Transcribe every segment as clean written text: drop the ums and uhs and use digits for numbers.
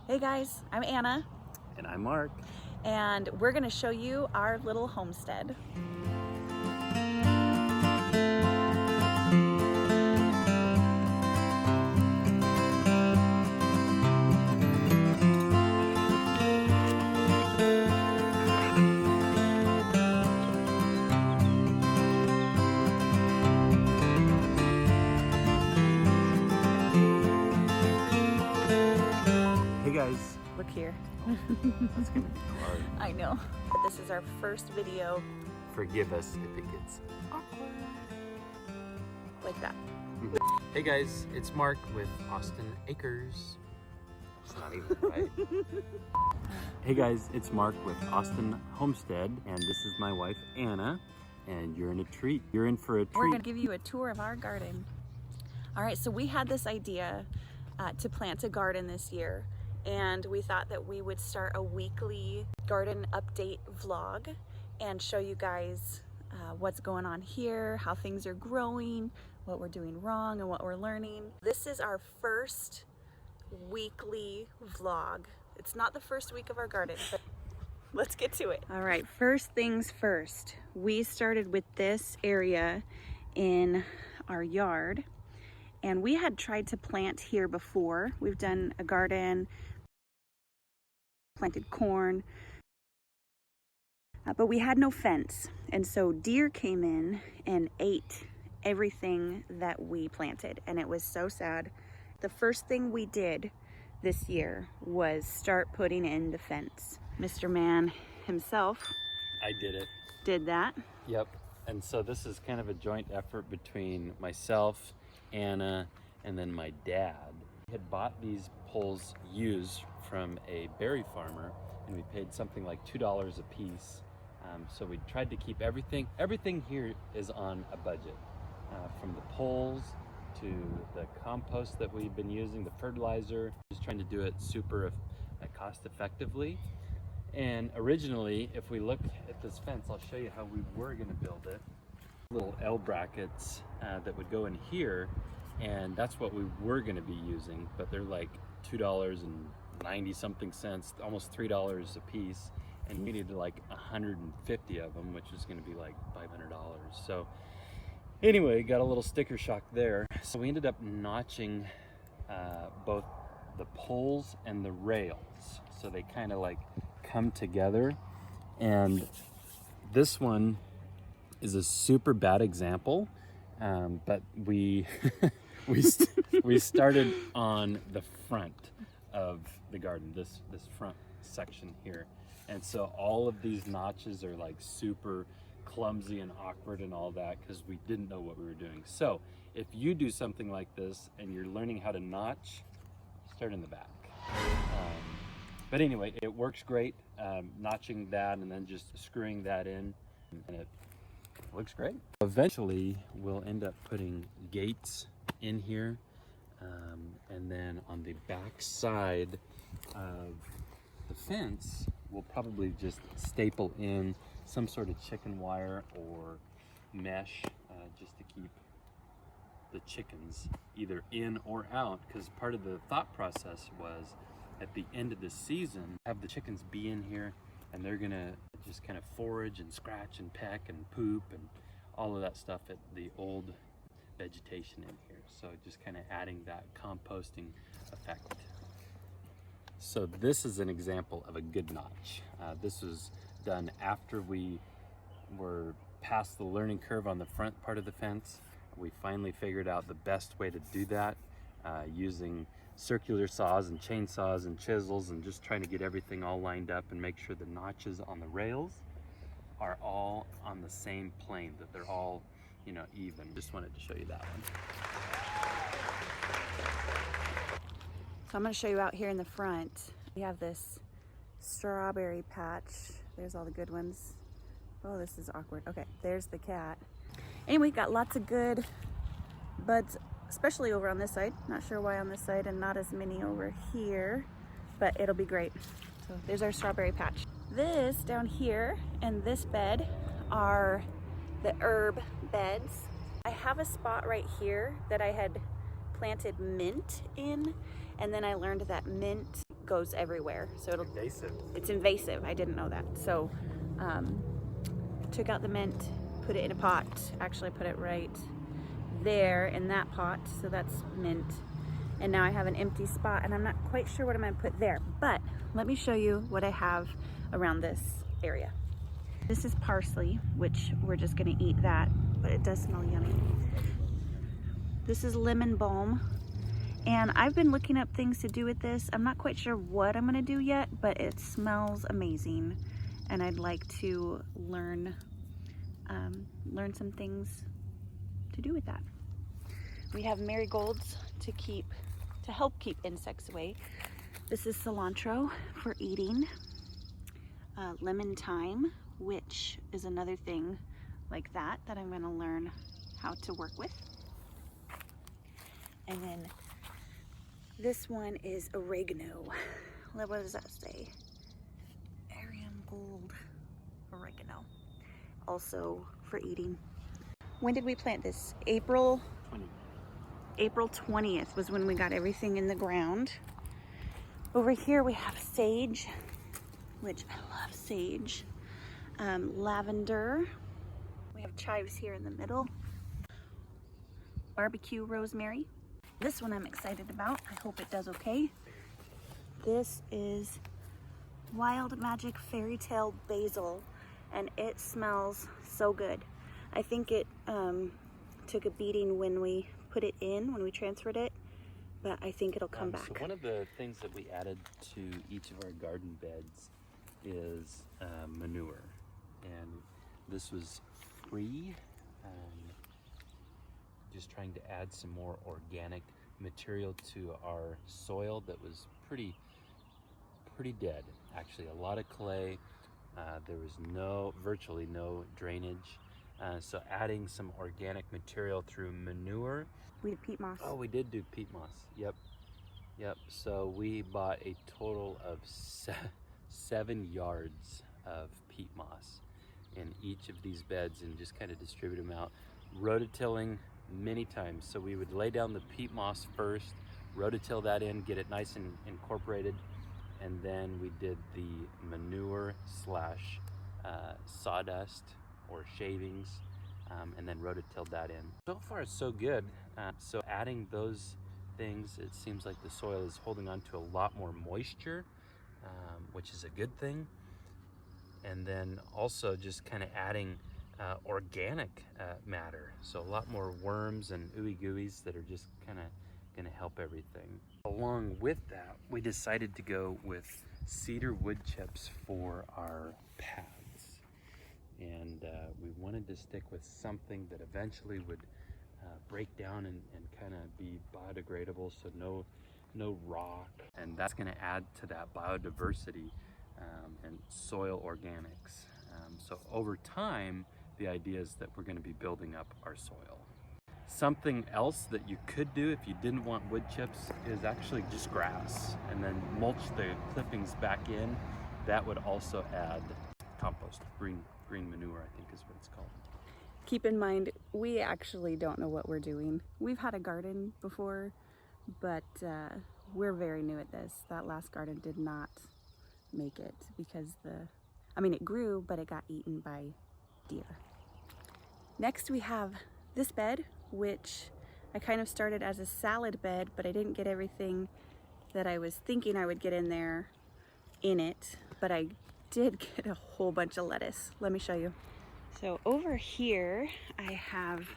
Hey guys, I'm Anna. And I'm Mark. And we're gonna show you our little homestead. Hey guys. Look here. That's gonna be hard. I know. But this is our first video Forgive us if it gets awkward like that. Hey guys, it's Mark with Austin Acres. It's not even right. Hey guys, it's Mark with Austin Homestead, and this is my wife Anna, and you're in a treat. You're in for a treat. We're gonna give you a tour of our garden. All right, so we had this idea to plant a garden this year, and we thought that we would start a weekly garden update vlog and show you guys what's going on here, how things are growing, what we're doing wrong, and what we're learning. This is our first weekly vlog. It's not the first week of our garden, but let's get to it. All right, first things first. We started with this area in our yard, and we had tried to plant here before. We've done a garden, planted corn, but we had no fence. And so deer came in and ate everything that we planted, and it was so sad. The first thing we did this year was start putting in the fence. Mr. Man himself I did it. did that. Yep. And so this is kind of a joint effort between myself, Anna, and then my dad. We had bought these poles used from a berry farmer, and we paid something like $2 a piece. So we tried to keep everything here is on a budget, from the poles to the compost that we've been using, the fertilizer, just trying to do it super cost effectively. And originally, if we look at this fence, I'll show you how we were going to build it. Little L brackets that would go in here, and that's what we were going to be using, but they're like $2.90 something cents, almost $3 a piece, and we needed like 150 of them, which is going to be like $500. So anyway, got a little sticker shock there. So we ended up notching both the poles and the rails, so they kind of like come together. And this one is a super bad example, but we we started on the front of the garden, this front section here, and so all of these notches are like super clumsy and awkward and all that because we didn't know what we were doing. So if you do something like this and you're learning how to notch, start in the back. But anyway, it works great, notching that and then just screwing that in, and it looks great. Eventually, we'll end up putting gates in here, and then on the back side of the fence, we'll probably just staple in some sort of chicken wire or mesh, just to keep the chickens either in or out, because part of the thought process was at the end of the season, have the chickens be in here, and they're gonna just kind of forage and scratch and peck and poop and all of that stuff at the old vegetation in here. So just kind of adding that composting effect. So this is an example of a good notch. This was done after we were past the learning curve on the front part of the fence. We finally figured out the best way to do that, using circular saws and chainsaws and chisels, and just trying to get everything all lined up and make sure the notches on the rails are all on the same plane, that they're all, even. Just wanted to show you that one. So I'm going to show you out here in the front. We have this strawberry patch. There's all the good ones. Oh, this is awkward. Okay, there's the cat. Anyway, got lots of good buds, especially over on this side. Not sure why on this side and not as many over here, but it'll be great. So there's our strawberry patch. This down here and this bed are the herb beds. I have a spot right here that I had planted mint in, and then I learned that mint goes everywhere. So Invasive. it's invasive. I didn't know that. So took out the mint, put it in a pot. Actually, put it right there in that pot. So that's mint. And now I have an empty spot, and I'm not quite sure what I'm gonna put there. But let me show you what I have around this area. This is parsley, which we're just gonna eat that, but it does smell yummy. This is lemon balm. And I've been looking up things to do with this. I'm not quite sure what I'm gonna do yet, but it smells amazing. And I'd like to learn some things to do with that. We have marigolds to help keep insects away. This is cilantro for eating. Lemon thyme, which is another thing like that I'm gonna learn how to work with. And then this one is oregano. What does that say? Aryan gold oregano. Also for eating. When did we plant this? April 20th was when we got everything in the ground. Over here we have sage, which I love sage. Lavender. We have chives here in the middle. Barbecue rosemary. This one I'm excited about. I hope it does okay. This is Wild Magic Fairy Tale Basil, and it smells so good. I think it took a beating when we put it in, when we transferred it, but I think it'll come back. So one of the things that we added to each of our garden beds is manure, and this was free. Just trying to add some more organic material to our soil that was pretty dead. Actually, a lot of clay. There was virtually no drainage. So adding some organic material through manure. We did peat moss. Oh, we did do peat moss. Yep. So we bought a total of 7 yards of peat moss in each of these beds and just kind of distribute them out. Rototilling many times. So we would lay down the peat moss first, rototill that in, get it nice and incorporated, and then we did the manure slash sawdust or shavings, and then rototilled that in. So far it's so good. So adding those things, it seems like the soil is holding on to a lot more moisture, which is a good thing. And then also just kind of adding organic matter, so a lot more worms and ooey gooeys that are just kind of going to help everything. Along with that, we decided to go with cedar wood chips for our paths, and we wanted to stick with something that eventually would break down and kind of be biodegradable, so no rock, and that's going to add to that biodiversity and soil organics. So over time, the idea is that we're going to be building up our soil. Something else that you could do if you didn't want wood chips is actually just grass, and then mulch the clippings back in. That would also add compost, green manure, I think is what it's called. Keep in mind, we actually don't know what we're doing. We've had a garden before, but we're very new at this. That last garden did not make it because it grew, but it got eaten by deer. Next we have this bed, which I kind of started as a salad bed, but I didn't get everything that I was thinking I would get in there in it, but I did get a whole bunch of lettuce. Let me show you. So over here I have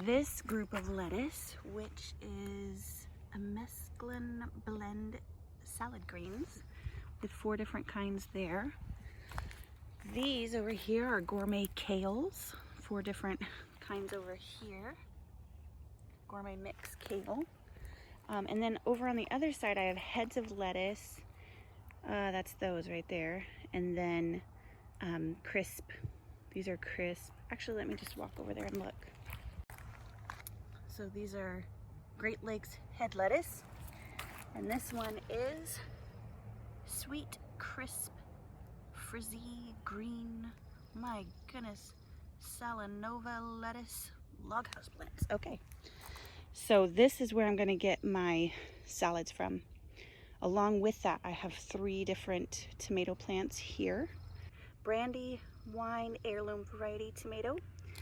this group of lettuce, which is a mesclun blend salad greens with 4 different kinds there. These over here are gourmet kales, 4 different kinds over here. Gourmet mix kale. And then over on the other side I have heads of lettuce. That's those right there. And then crisp. These are crisp. Actually, let me just walk over there and look. So these are Great Lakes head lettuce. And this one is sweet, crisp, frizzy, green, my goodness, Salanova lettuce, loghouse plants. Okay, so this is where I'm gonna get my salads from. Along with that, I have 3 different tomato plants here. Brandy Wine Heirloom Variety Tomato,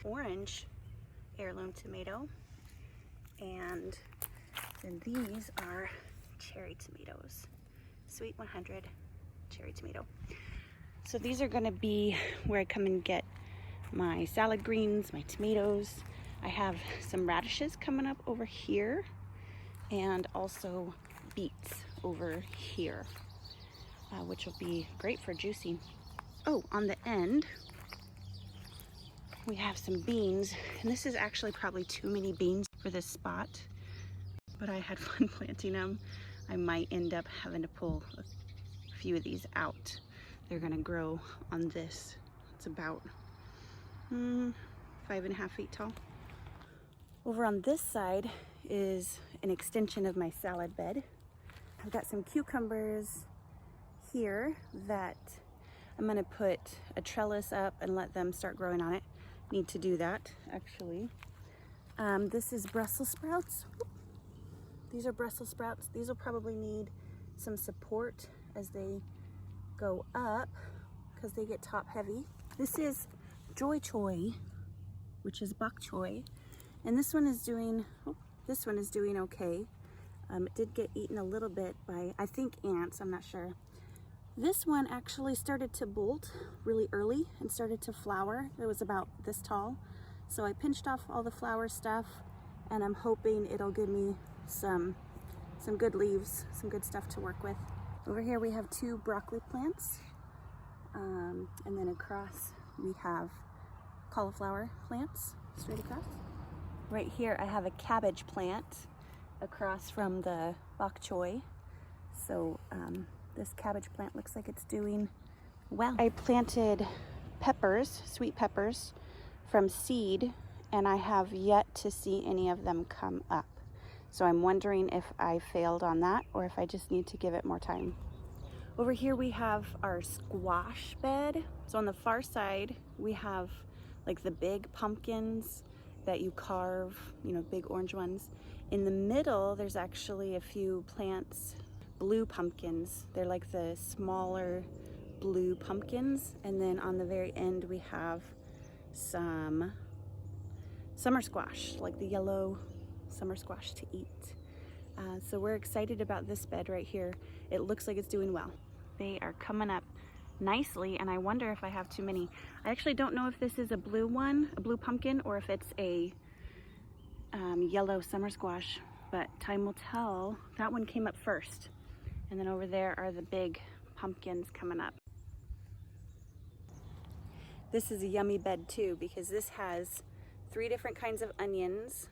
Orange Heirloom Tomato, and then these are cherry tomatoes. Sweet 100 cherry tomato. So these are gonna be where I come and get my salad greens, my tomatoes. I have some radishes coming up over here, and also beets over here, which will be great for juicing. Oh, on the end, we have some beans, and this is actually probably too many beans for this spot, but I had fun planting them. I might end up having to pull a few of these out. They're gonna grow on this. It's about 5.5 feet tall. Over on this side is an extension of my salad bed. I've got some cucumbers here that I'm gonna put a trellis up and let them start growing on it. Need to do that, actually. This is Brussels sprouts. These are Brussels sprouts. These will probably need some support as they go up because they get top heavy. This is Joy Choy, which is bok choy, and this one is doing okay. It did get eaten a little bit by, I think, ants. I'm not sure. This one actually started to bolt really early and started to flower. It was about this tall, so I pinched off all the flower stuff, and I'm hoping it'll give me some good leaves, some good stuff to work with. Over here we have 2 broccoli plants, and then across we have cauliflower plants straight across. Right here I have a cabbage plant across from the bok choy. So this cabbage plant looks like it's doing well. I planted peppers, sweet peppers, from seed, and I have yet to see any of them come up. So I'm wondering if I failed on that or if I just need to give it more time. Over here we have our squash bed. So on the far side we have like the big pumpkins that you carve, you know, big orange ones. In the middle there's actually a few plants, blue pumpkins. They're like the smaller blue pumpkins. And then on the very end we have some summer squash, like the yellow summer squash to eat. So we're excited about this bed right here. It looks like it's doing well. They are coming up nicely, and I wonder if I have too many. I actually don't know if this is a blue one, a blue pumpkin, or if it's a yellow summer squash, but time will tell. That one came up first, and then over there are the big pumpkins coming up. This is a yummy bed too, because this has 3 different kinds of onions: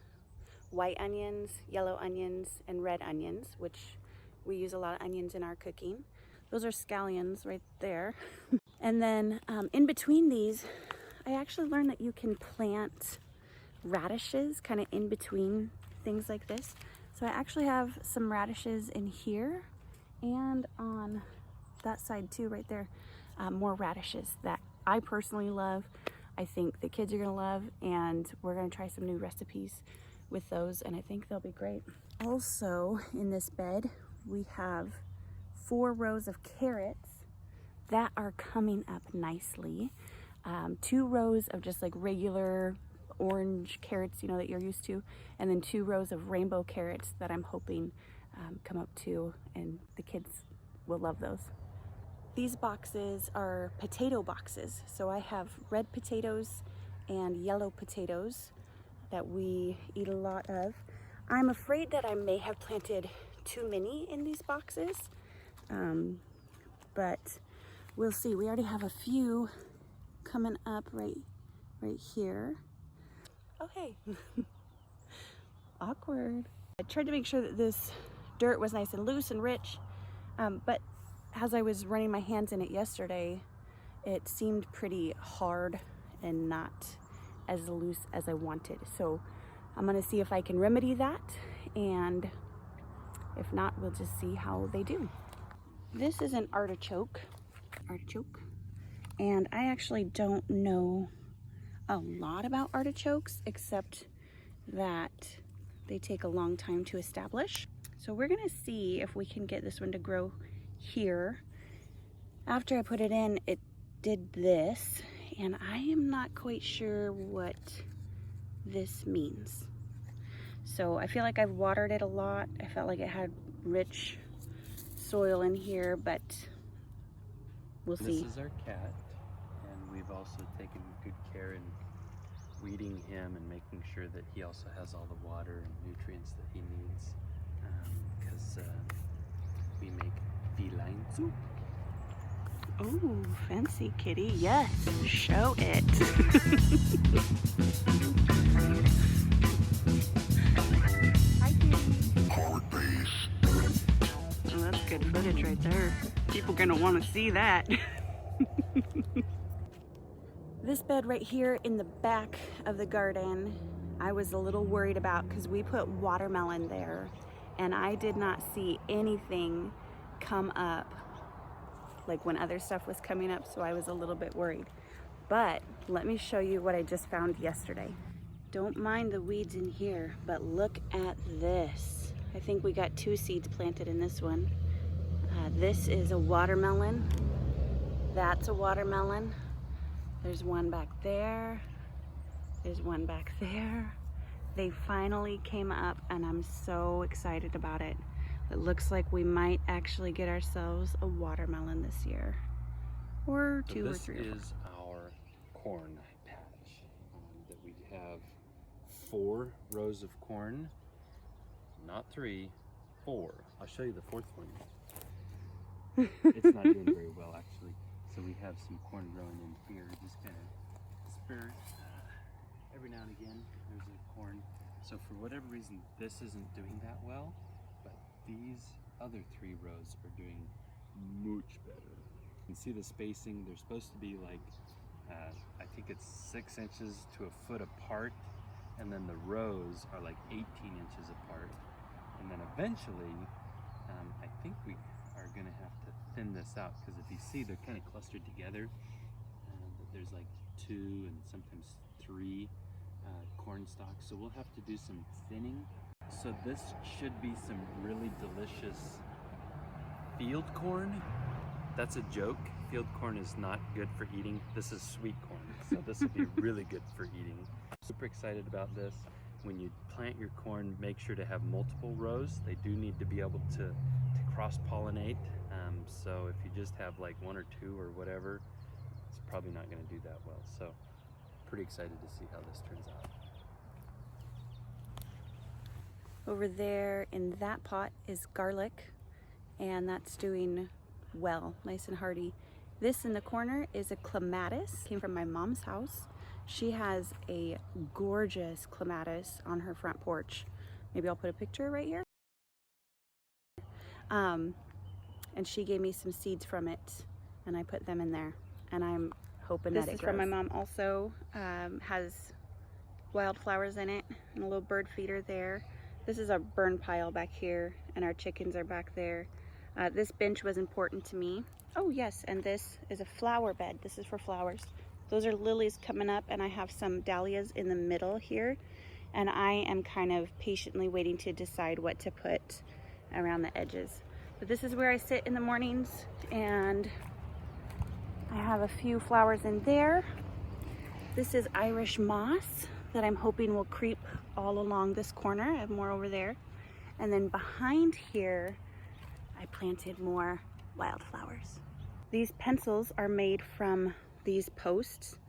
white onions, yellow onions, and red onions, which we use a lot of onions in our cooking. Those are scallions right there. And then in between these, I actually learned that you can plant radishes kind of in between things like this. So I actually have some radishes in here, and on that side too, right there, more radishes that I personally love. I think the kids are gonna love, and we're gonna try some new recipes with those, and I think they'll be great. Also in this bed, we have 4 rows of carrots that are coming up nicely. 2 rows of just like regular orange carrots, you know, that you're used to, and then 2 rows of rainbow carrots that I'm hoping come up too, and the kids will love those. These boxes are potato boxes. So I have red potatoes and yellow potatoes that we eat a lot of. I'm afraid that I may have planted too many in these boxes, but we'll see. We already have a few coming up right here. Oh, hey. Awkward. I tried to make sure that this dirt was nice and loose and rich, but as I was running my hands in it yesterday, it seemed pretty hard and not as loose as I wanted. So I'm gonna see if I can remedy that, and if not, we'll just see how they do. This is an artichoke, and I actually don't know a lot about artichokes except that they take a long time to establish. So we're gonna see if we can get this one to grow here. After I put it in, it did this, and I am not quite sure what this means. So I feel like I've watered it a lot. I felt like it had rich soil in here, but we'll see. This is our cat, and we've also taken good care in weeding him and making sure that he also has all the water and nutrients that he needs, because we make feline soup. Oh, fancy kitty. Yes, show it. Hi, kitty. Oh, that's good footage right there. People gonna want to see that. This bed right here in the back of the garden, I was a little worried about because we put watermelon there and I did not see anything come up like when other stuff was coming up, so I was a little bit worried. But let me show you what I just found yesterday. Don't mind the weeds in here, but look at this. I think we got 2 seeds planted in this one. This is a watermelon. That's a watermelon. There's one back there. There's one back there. They finally came up and I'm so excited about it. It looks like we might actually get ourselves a watermelon this year. Or 2 or 3 or 4. This is our corn patch that we have 4 rows of corn, not 3, 4. I'll show you the 4th one. It's not doing very well actually. So we have some corn growing in here, just kind of spare every now and again. There's a corn. So for whatever reason, this isn't doing that well, but these other 3 rows are doing much better. You can see the spacing. They're supposed to be like, I think it's 6 inches to a foot apart, and then the rows are like 18 inches apart. And then eventually, I think we are gonna have to thin this out, because if you see, they're kind of clustered together. But there's like 2 and sometimes 3 corn stalks, so we'll have to do some thinning. So this should be some really delicious field corn. That's a joke. Field corn is not good for eating. This is sweet corn, so this would be really good for eating. Super excited about this. When you plant your corn, make sure to have multiple rows. They do need to be able to cross-pollinate. So if you just have like 1 or 2 or whatever, it's probably not going to do that well. So pretty excited to see how this turns out. Over there in that pot is garlic, and that's doing well, nice and hearty. This in the corner is a clematis, came from my mom's house. She has a gorgeous clematis on her front porch. Maybe I'll put a picture right here. And she gave me some seeds from it, and I put them in there, and I'm hoping that it grows. This is from my mom also. Has wildflowers in it and a little bird feeder there. This is our burn pile back here, and our chickens are back there. This bench was important to me. Oh yes, and this is a flower bed. This is for flowers. Those are lilies coming up, and I have some dahlias in the middle here, and I am kind of patiently waiting to decide what to put around the edges. But this is where I sit in the mornings, and I have a few flowers in there. This is Irish moss that I'm hoping will creep all along this corner. I have more over there. And then behind here, I planted more wildflowers. These pencils are made from these posts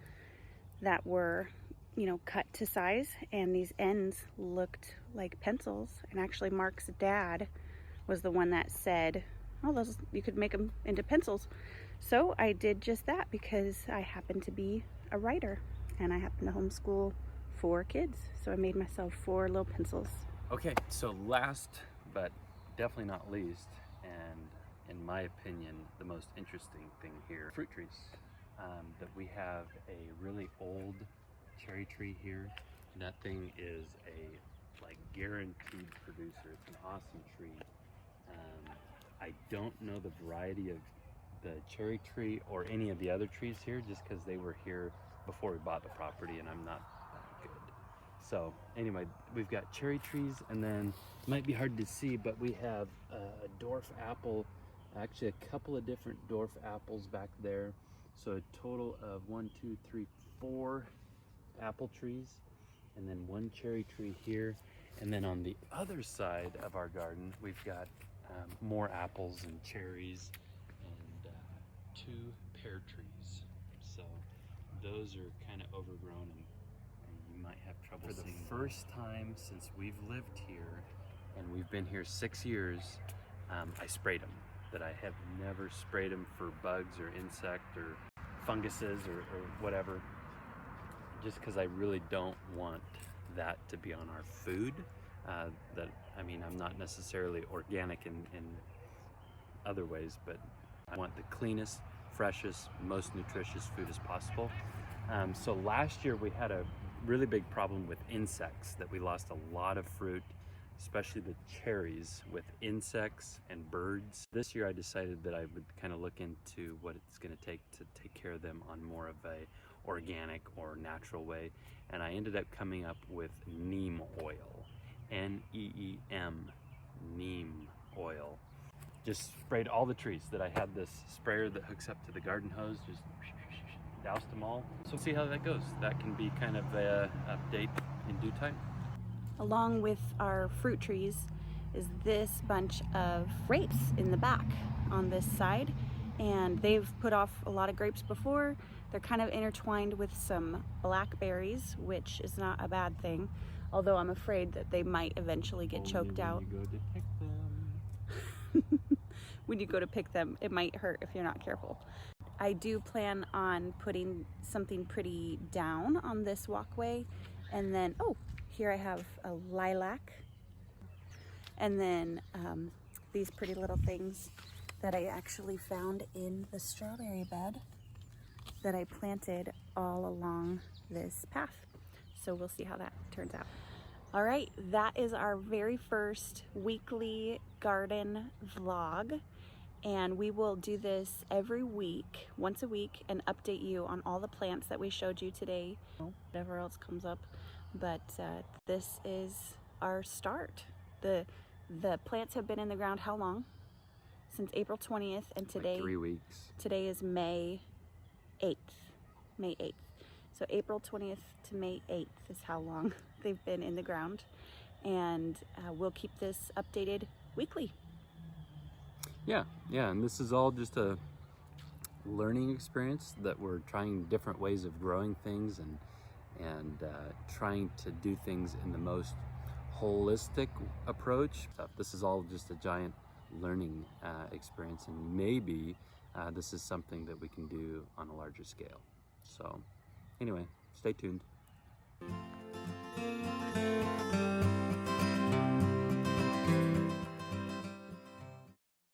that were, you know, cut to size, and these ends looked like pencils. And actually Mark's dad was the one that said, oh, those, you could make them into pencils. So I did just that because I happen to be a writer and I happen to homeschool 4 kids. So I made myself 4 little pencils. Okay, so last but definitely not least, and in my opinion, the most interesting thing here, fruit trees. That we have a really old cherry tree here. That thing is a like guaranteed producer. It's an awesome tree. I don't know the variety of the cherry tree or any of the other trees here, just because they were here before we bought the property, and I'm not that good. So anyway, we've got cherry trees, and then it might be hard to see, but we have a dwarf apple, actually a couple of different dwarf apples back there. So a total of 4 apple trees, and then 1 cherry tree here. And then on the other side of our garden, we've got more apples and cherries and 2 pear trees. So those are kind of overgrown, and you might have trouble for seeing. For the first time since we've lived here, and we've been here 6 years, I sprayed them. That I have never sprayed them for bugs or insect or funguses or whatever, just because I really don't want that to be on our food. I mean, I'm not necessarily organic in other ways, but I want the cleanest, freshest, most nutritious food as possible. So last year we had a really big problem with insects, that we lost a lot of fruit, especially the cherries, with insects and birds. This year I decided that I would kind of look into what it's going to take care of them on more of a organic or natural way, and I ended up coming up with neem oil. N-E-E-M, neem oil. Just sprayed all the trees. That I had this sprayer that hooks up to the garden hose, just doused them all. So see how that goes. That can be kind of a update in due time. Along with our fruit trees is this bunch of grapes in the back on this side, and they've put off a lot of grapes before. They're kind of intertwined with some blackberries, which is not a bad thing, although I'm afraid that they might eventually get choked out. When you go to pick them. When you go to pick them, it might hurt if you're not careful. I do plan on putting something pretty down on this walkway, and then, oh, here I have a lilac, and then these pretty little things that I actually found in the strawberry bed that I planted all along this path. So we'll see how that turns out. All right, that is our very first weekly garden vlog, and we will do this every week, once a week, and update you on all the plants that we showed you today, whatever else comes up. But this is our start. The plants have been in the ground how long? Since April 20th, and today, like 3 weeks. Today is May 8th. May 8th. So April 20th to May 8th is how long they've been in the ground. And we'll keep this updated weekly. Yeah, and this is all just a learning experience, that we're trying different ways of growing things and trying to do things in the most holistic approach. This is all just a giant learning experience, and maybe this is something that we can do on a larger scale. So anyway, stay tuned.